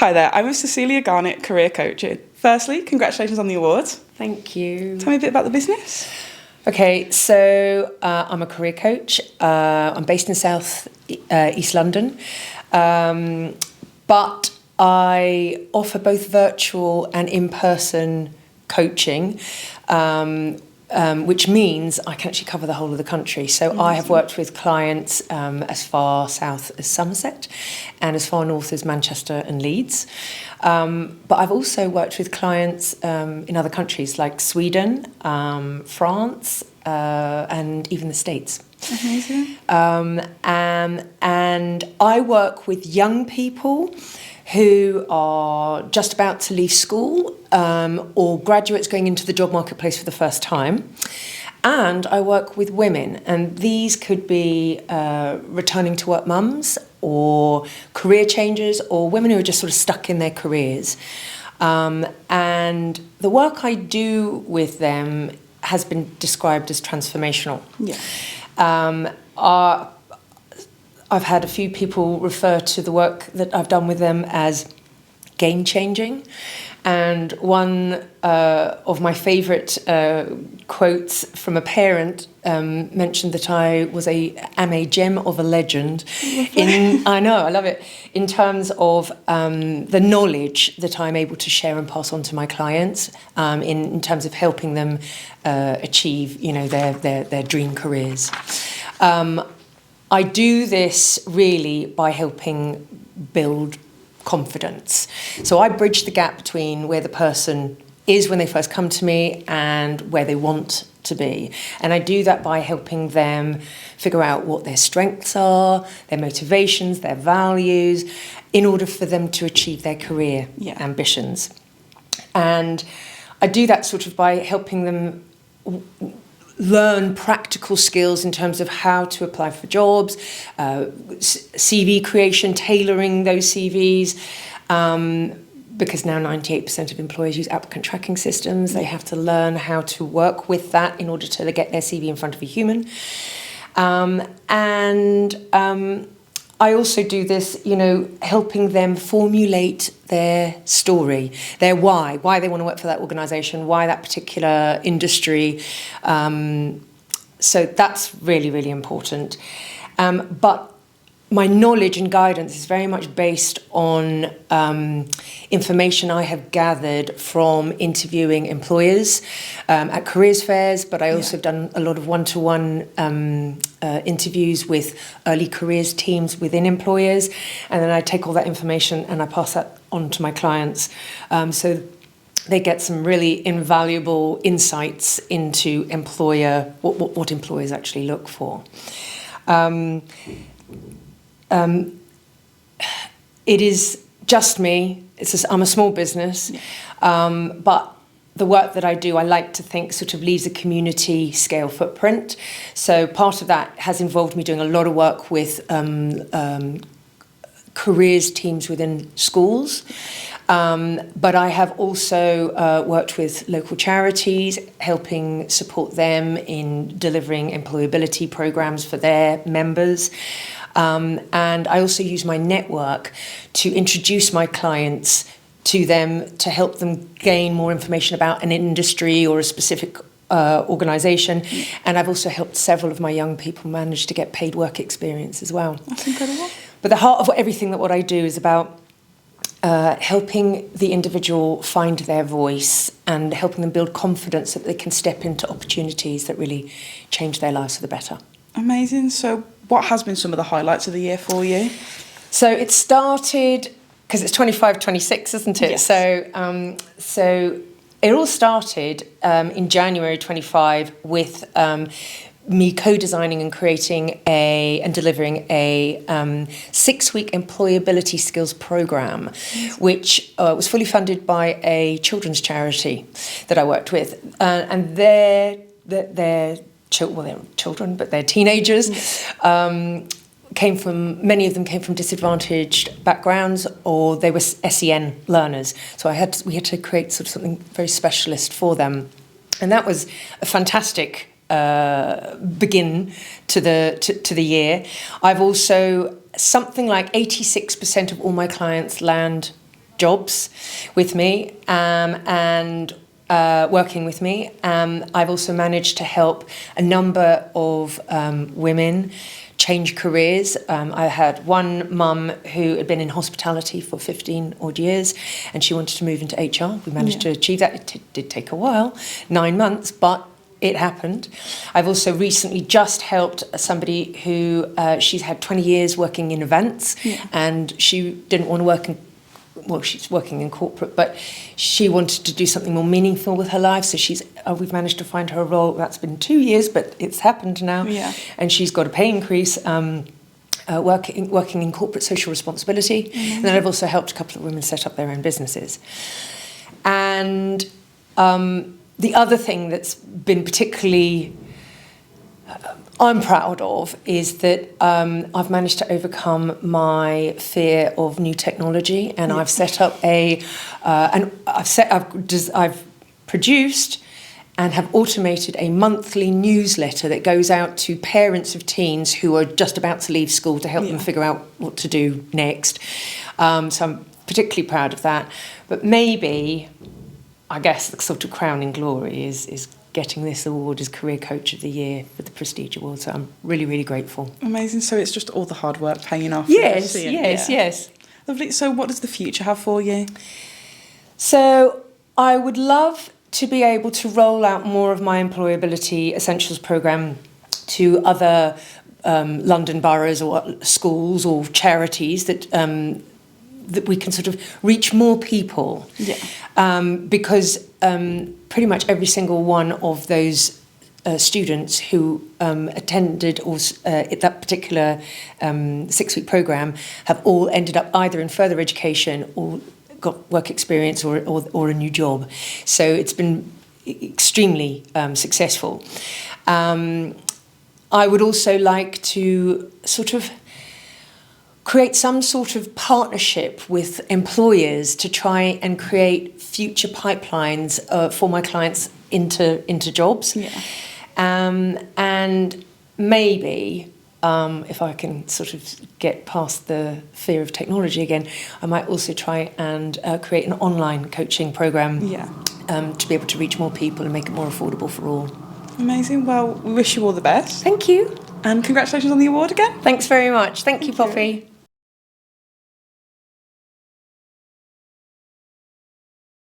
Hi there, I'm with Cecilia Garnett, Career Coaching. Firstly, congratulations on the awards. Thank you. Tell me a bit about the business. Okay, so I'm a career coach. I'm based in South East London, but I offer both virtual and in-person coaching, which means I can actually cover the whole of the country. So I have worked with clients as far south as Somerset and as far north as Manchester and Leeds. But I've also worked with clients in other countries like Sweden, France, and even the States. Amazing. And I work with young people who are just about to leave school or graduates going into the job marketplace for the first time. And I work with women, and these could be returning to work mums or career changers or women who are just sort of stuck in their careers. And the work I do with them has been described as transformational. Yeah. I've had a few people refer to the work that I've done with them as game-changing. And one of my favourite quotes from a parent mentioned that I am a gem of a legend. I know, I love it. In terms of the knowledge that I'm able to share and pass on to my clients, in terms of helping them achieve, their dream careers. I do this really by helping build confidence. So I bridge the gap between where the person is when they first come to me and where they want to be. And I do that by helping them figure out what their strengths are, their motivations, their values, in order for them to achieve their career ambitions. And I do that sort of by helping them learn practical skills in terms of how to apply for jobs, CV creation, tailoring those CVs, because now 98% of employers use applicant tracking systems. They have to learn how to work with that in order to get their CV in front of a human. I also do this, helping them formulate their story, their why they want to work for that organisation, why that particular industry. So that's really, really important. But my knowledge and guidance is very much based on information I have gathered from interviewing employers at careers fairs, but I also have done a lot of one-to-one interviews with early careers teams within employers, and then I take all that information and I pass that on to my clients. So they get some really invaluable insights into what employers actually look for. It is just me. I'm a small business, but the work that I do, I like to think sort of leaves a community scale footprint. So part of that has involved me doing a lot of work with careers teams within schools. But I have also worked with local charities, helping support them in delivering employability programs for their members. And I also use my network to introduce my clients to them, to help them gain more information about an industry or a specific organisation. And I've also helped several of my young people manage to get paid work experience as well. That's incredible. But the heart of everything that what I do is about helping the individual find their voice and helping them build confidence that they can step into opportunities that really change their lives for the better. Amazing. So what has been some of the highlights of the year for you? So it started, because it's 25, 26, isn't it? Yes. So it all started in January 25 with me co-designing and creating and delivering a 6-week employability skills program, which was fully funded by a children's charity that I worked with, and they're children, but they're teenagers. Many of them came from disadvantaged backgrounds, or they were SEN learners. So we had to create sort of something very specialist for them, and that was a fantastic begin to the year. I've also something like 86% of all my clients land jobs with me and working with me. I've also managed to help a number of women change careers. I had one mum who had been in hospitality for 15 odd years and she wanted to move into HR. We managed to achieve that. It did take a while, 9 months, but it happened. I've also recently just helped somebody who she's had 20 years working in events and she didn't want to work in, well, she's working in corporate, but she wanted to do something more meaningful with her life. So we've managed to find her a role. That's been 2 years, but it's happened now. Yeah. And she's got a pay increase, working in corporate social responsibility. Mm-hmm. And then I've also helped a couple of women set up their own businesses. And the other thing that's been particularly I'm proud of is that I've managed to overcome my fear of new technology, and I've set up I've produced and have automated a monthly newsletter that goes out to parents of teens who are just about to leave school to help them figure out what to do next. So I'm particularly proud of that. But maybe, I guess, the sort of crowning glory is getting this award as Career Coach of the Year for the Prestige Award. So I'm really, really grateful. Amazing. So it's just all the hard work paying off. Yes. Lovely. So what does the future have for you? So I would love to be able to roll out more of my Employability Essentials programme to other London boroughs or schools or charities that we can sort of reach more people. Because pretty much every single one of those students who attended that particular 6-week programme have all ended up either in further education or got work experience or a new job. So it's been extremely successful. I would also like to sort of create some sort of partnership with employers to try and create future pipelines for my clients into jobs. And maybe, if I can sort of get past the fear of technology again, I might also try and create an online coaching programme to be able to reach more people and make it more affordable for all. Amazing. Well, we wish you all the best. Thank you. And congratulations on the award again. Thanks very much. Thank you, Poppy.